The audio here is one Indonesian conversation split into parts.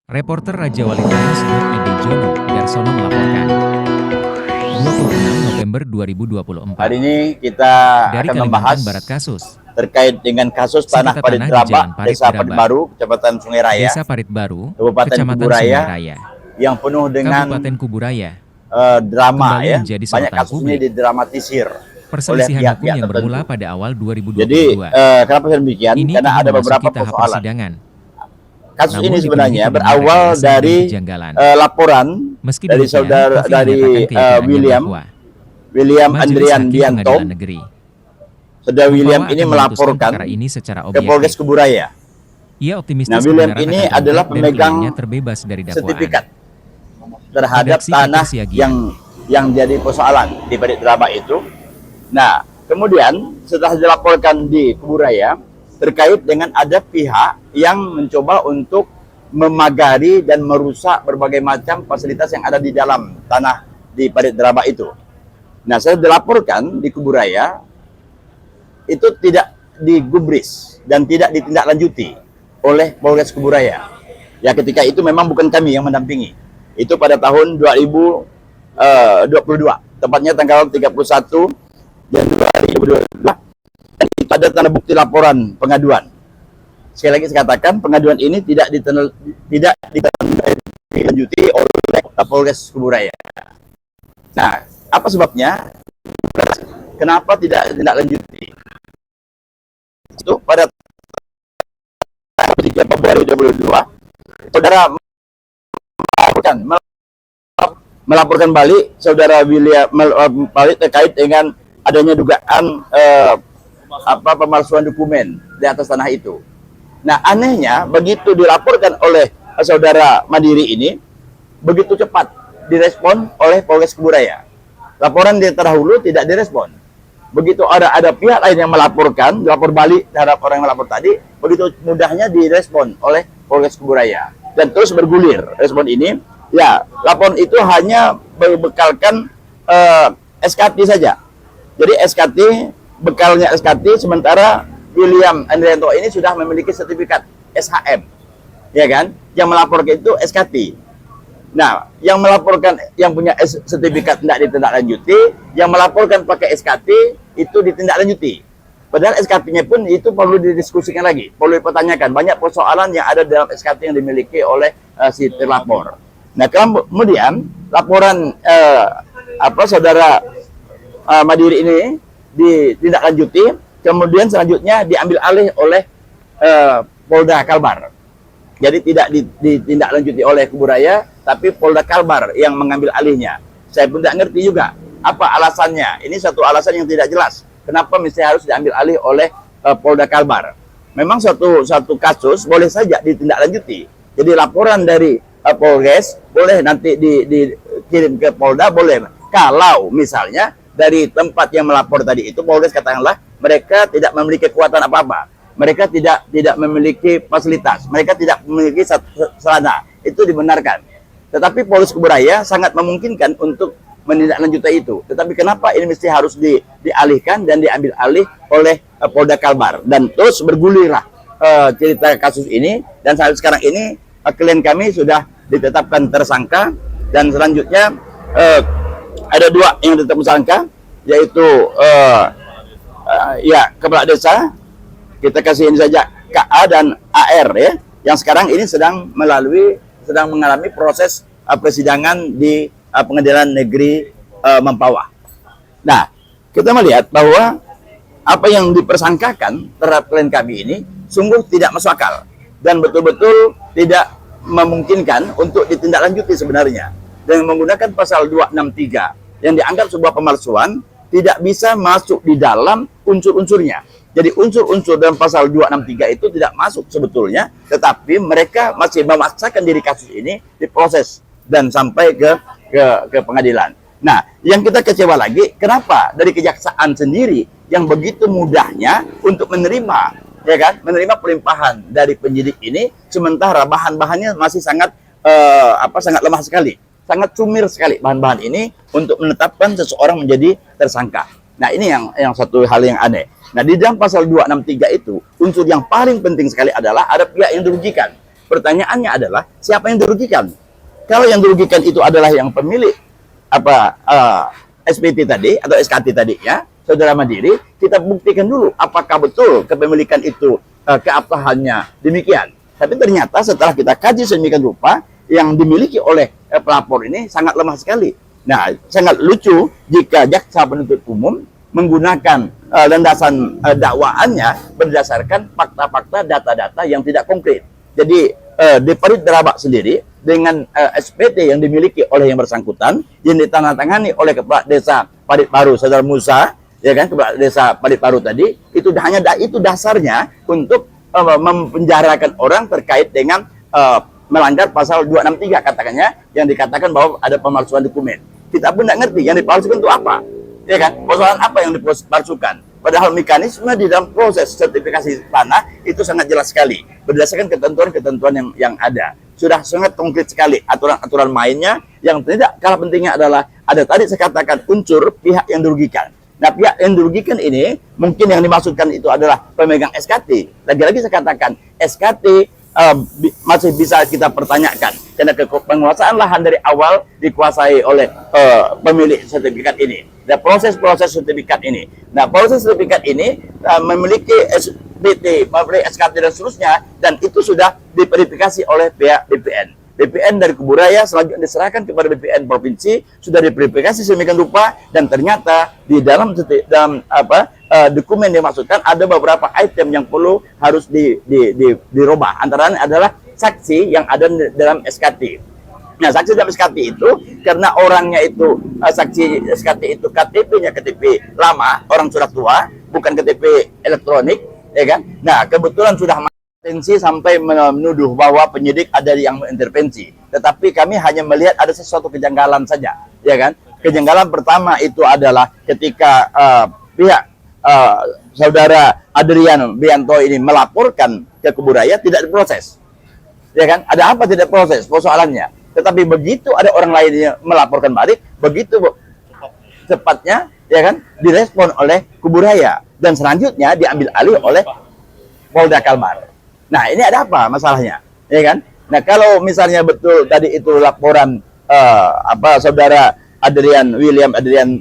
Reporter Raja Wali Times Ede Jono Darsono melaporkan. 26 November 2024. Hari ini kita Dari akan Kalimantan membahas Barat kasus terkait dengan kasus tanah sengketa Parit tanah di Draba, Jalan Parit Desa Parit Draba, Baru, Kecamatan Sungai Raya, Desa Parit Baru, Kabupaten Kecamatan Kuburaya, Sungai Raya, yang penuh dengan Kabupaten Kuburaya, drama kembali ya. menjadi Banyak sorotan kasus publik. ini didramatisir oleh Perselisihan hukum pihak-pihak yang tertentu. bermula pada awal 2022. Jadi kenapa saya demikian? Ini Karena kini ada memasuki beberapa tahap persoalan. persidangan. Kasus Namun ini dipenuhi sebenarnya tudingan berawal rekayasa dan dari kejanggalan. laporan Meski dari demikian, saudara Taufik dari menyatakan keyakinannya William Majelis Andrian Hakim Dianto. Pengadilan Negeri Saudara William Mempawah ini akan memutuskan melaporkan perkara ini secara ke Polres objektif. Kuburaya. Ia optimistis Nah, William kebenaran ini akan terungkap adalah dan pemegang kliennya terbebas dari dakwaan. sertifikat terhadap Redaksi tanah Peter Siagian. yang jadi persoalan di Parit Draba itu. Nah, kemudian setelah dilaporkan di Kuburaya terkait dengan ada pihak yang mencoba untuk memagari dan merusak berbagai macam fasilitas yang ada di dalam tanah di Parit Draba itu. Nah, saya dilaporkan di Kuburaya itu tidak digubris dan tidak ditindaklanjuti oleh Polres Kuburaya. Ya, ketika itu memang bukan kami yang mendampingi. Itu pada tahun 2022, tepatnya tanggal 31 Januari 2022. Dan itu ada tanda bukti laporan pengaduan. Sekali lagi saya katakan, pengaduan ini tidak ditindaklanjuti oleh Polres Kuburaya. Nah, apa sebabnya? Kenapa tidak ditindaklanjuti? Itu pada 3 Februari 2022, saudara melaporkan balik saudara William balik terkait dengan adanya dugaan pemalsuan dokumen di atas tanah itu. Nah, anehnya begitu dilaporkan oleh saudara Mandiri ini, begitu cepat direspon oleh Polres Kuburaya. Laporan di terdahulu tidak direspon. Begitu ada pihak lain yang melaporkan, lapor balik terhadap orang yang melapor tadi, begitu mudahnya direspon oleh Polres Kuburaya. Dan terus bergulir respon ini. Ya, laporan itu hanya berbekalkan SKT saja. Jadi SKT, bekalnya SKT, sementara William Andrianto ini sudah memiliki sertifikat SHM. Ya kan? Yang melaporkan itu SKT. Nah, yang melaporkan yang punya sertifikat tidak ditindaklanjuti, yang melaporkan pakai SKT itu ditindaklanjuti. Padahal SKT-nya pun itu perlu didiskusikan lagi, perlu dipertanyakan. Banyak persoalan yang ada dalam SKT yang dimiliki oleh si terlapor. Nah, kemudian laporan saudara Mandiri ini ditindaklanjuti, kemudian selanjutnya diambil alih oleh Polda Kalbar. Jadi tidak ditindaklanjuti oleh Kuburaya, tapi Polda Kalbar yang mengambil alihnya. Saya pun tidak ngerti juga apa alasannya. Ini satu alasan yang tidak jelas. Kenapa mesti harus diambil alih oleh Polda Kalbar? Memang satu kasus boleh saja ditindaklanjuti. Jadi laporan dari Polres boleh nanti dikirim ke Polda, boleh. Kalau misalnya dari tempat yang melapor tadi itu Polres katakanlah mereka tidak memiliki kekuatan apa-apa. Mereka tidak memiliki fasilitas, mereka tidak memiliki sarana, itu dibenarkan. Tetapi Polres Kuburaya sangat memungkinkan untuk menindaklanjuti itu. Tetapi kenapa ini mesti harus dialihkan dan diambil alih oleh Polda Kalbar? Dan terus bergulirlah cerita kasus ini, dan sampai sekarang ini klien kami sudah ditetapkan tersangka, dan selanjutnya ada dua yang ditetapkan tersangka, yaitu kepala desa. Kita kasih ini saja KA dan AR ya, yang sekarang ini sedang mengalami proses persidangan di Pengadilan Negeri Mempawah. Nah, kita melihat bahwa apa yang dipersangkakan terhadap klien kami ini sungguh tidak masuk akal dan betul-betul tidak memungkinkan untuk ditindaklanjuti sebenarnya. Dengan menggunakan pasal 263 yang dianggap sebuah pemalsuan, tidak bisa masuk di dalam unsur-unsurnya. Jadi unsur-unsur dalam pasal 263 itu tidak masuk sebetulnya, tetapi mereka masih memaksakan diri kasus ini diproses dan sampai ke pengadilan. Nah, yang kita kecewa lagi, kenapa dari kejaksaan sendiri yang begitu mudahnya untuk menerima, ya kan, menerima pelimpahan dari penyidik ini, sementara bahan-bahannya masih sangat lemah sekali, sangat sumir sekali bahan-bahan ini untuk menetapkan seseorang menjadi tersangka. Nah, ini yang satu hal yang aneh. Nah, di dalam pasal 263 itu, unsur yang paling penting sekali adalah ada pihak yang dirugikan. pertanyaannya adalah siapa yang dirugikan? Kalau yang dirugikan itu adalah yang pemilik SPT tadi atau SKT tadi ya, saudara Mandiri, kita buktikan dulu apakah betul kepemilikan itu keabsahannya demikian. Tapi ternyata setelah kita kaji sedemikian rupa, yang dimiliki oleh pelapor ini sangat lemah sekali. Nah, sangat lucu jika jaksa penuntut umum menggunakan landasan dakwaannya berdasarkan fakta-fakta, data-data yang tidak konkret. Jadi di Parit Derabak sendiri dengan SPT yang dimiliki oleh yang bersangkutan yang ditandatangani oleh Kepala Desa Parit Baru Saudara Musa, ya kan, Kepala Desa Parit Baru tadi, itu hanya itu dasarnya untuk mempenjarakan orang terkait dengan melanggar pasal 263 katakannya, yang dikatakan bahwa ada pemalsuan dokumen. Kita pun tidak ngerti yang dipalsukan itu apa, ya kan, persoalan apa yang dipalsukan. Padahal mekanisme di dalam proses sertifikasi tanah itu sangat jelas sekali berdasarkan ketentuan-ketentuan yang ada. Sudah sangat konkret sekali aturan-aturan mainnya. Yang tidak kalah pentingnya adalah ada tadi saya katakan unsur pihak yang dirugikan. Nah, pihak yang dirugikan ini mungkin yang dimaksudkan itu adalah pemegang SKT. Lagi-lagi saya katakan SKT masih bisa kita pertanyakan karena penguasaan lahan dari awal dikuasai oleh pemilik sertifikat ini. Dan proses-proses sertifikat ini. Nah, proses sertifikat ini memiliki SPT, memiliki SKT dan seterusnya, dan itu sudah diverifikasi oleh pihak BPN. BPN dari Kuburaya selanjutnya diserahkan kepada BPN provinsi, sudah diverifikasi sedemikian rupa, dan ternyata di dalam dokumen yang dimaksudkan ada beberapa item yang perlu harus dirubah. Antara lain adalah saksi yang ada dalam SKT. Nah, saksi dalam SKT itu karena orangnya itu saksi SKT itu KTP-nya KTP lama, orang sudah tua, bukan KTP elektronik, ya kan? Nah, kebetulan sudah intervensi sampai menuduh bahwa penyidik ada yang mengintervensi. Tetapi kami hanya melihat ada sesuatu kejanggalan saja, ya kan? Kejanggalan pertama itu adalah ketika pihak saudara Adrian Bianto ini melaporkan ke Kuburaya tidak diproses, ya kan? Ada apa tidak proses persoalannya? Tetapi begitu ada orang lain yang melaporkan balik, begitu cepatnya, ya kan, direspon oleh Kuburaya dan selanjutnya diambil alih oleh Polda Kalbar. Nah, ini ada apa masalahnya, ya kan? Nah, kalau misalnya betul tadi itu laporan saudara Adrian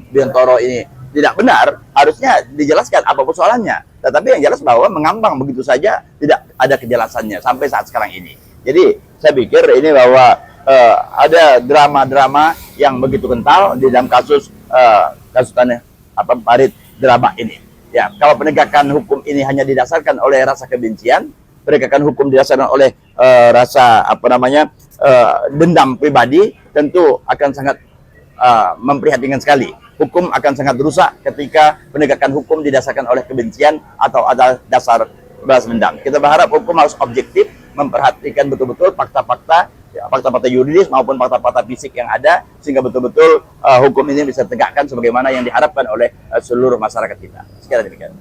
Biantoro ini tidak benar, harusnya dijelaskan apa persoalannya. Tetapi yang jelas bahwa mengambang begitu saja, tidak ada kejelasannya sampai saat sekarang ini. Jadi saya pikir ini bahwa ada drama-drama yang begitu kental di dalam kasus tanah Parit Derabak ini. Ya, kalau penegakan hukum ini hanya didasarkan oleh rasa kebencian, penegakan hukum didasarkan oleh rasa dendam pribadi, tentu akan sangat memprihatinkan sekali. Hukum akan sangat rusak ketika penegakan hukum didasarkan oleh kebencian atau ada dasar balas dendam. Kita berharap hukum harus objektif, memperhatikan betul-betul fakta-fakta yuridis maupun fakta-fakta fisik yang ada, sehingga betul-betul hukum ini bisa tegakkan sebagaimana yang diharapkan oleh seluruh masyarakat kita. Sekian demikian.